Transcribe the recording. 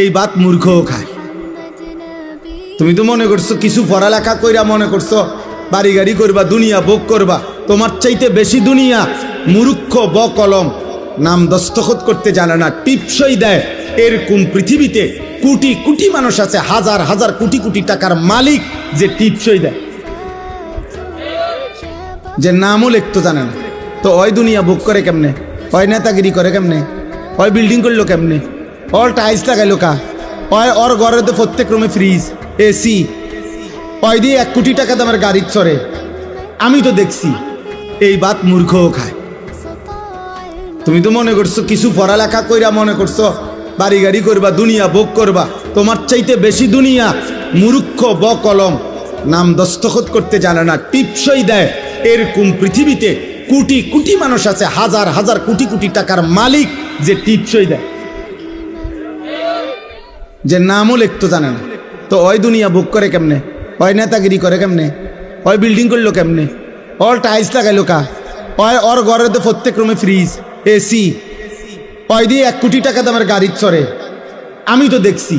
এই ভাত মূর্খও খায়। তুমি তো মনে করছো কিছু পড়ালেখা কইরা মনে করছো বাড়ি গাড়ি করবা, দুনিয়া ভোগ করবা। তোমার চাইতে বেশি দুনিয়া মূর্খ কলম, নাম দস্তখত করতে জানে না, টিপসই দেয়। এরকম পৃথিবীতে কোটি কোটি মানুষ আছে, হাজার হাজার কোটি কোটি টাকার মালিক, যে টিপসই দেয়, যে নামও লিখতে জানে না। তো ওই দুনিয়া ভোগ করে কেমনে? ওই নেতাগিরি করে কেমনে? ওই বিল্ডিং করলো কেমনে? ওর টাইলস লাগাইলো কা? ওর ঘরে তো প্রত্যেক রুমে ফ্রিজ, এসি, ওই দিয়ে 1 কোটি টাকা দামের গাড়ি চড়ে। আমি তো দেখছি এই ভাত মূর্খও খায়। তুমি তো মনে করছো কিছু পড়ালেখা কইরা মনে করছো বাড়ি গাড়ি করবা, দুনিয়া ভোগ করবা। তোমার চাইতে বেশি দুনিয়া মূর্খ কলম, নাম দস্তখত করতে জানে না, টিপসই দেয়। এরকম পৃথিবীতে কোটি কোটি মানুষ আছে, হাজার হাজার কোটি কোটি টাকার মালিক, যে টিপসই দেয়, যে নামও লিখতে জানে না। তো ওই দুনিয়া ভোগ করে কেমনে? ওই নেতাগিরি করে কেমনে? ওই বিল্ডিং করলো কেমনে? ওর টাইলস লাগাইলো কা? ওর ঘরে তো প্রত্যেক রুমে ফ্রিজ, এসি, ওই দিয়ে 1 কোটি টাকা দামের গাড়ি চড়ে। আমি তো দেখছি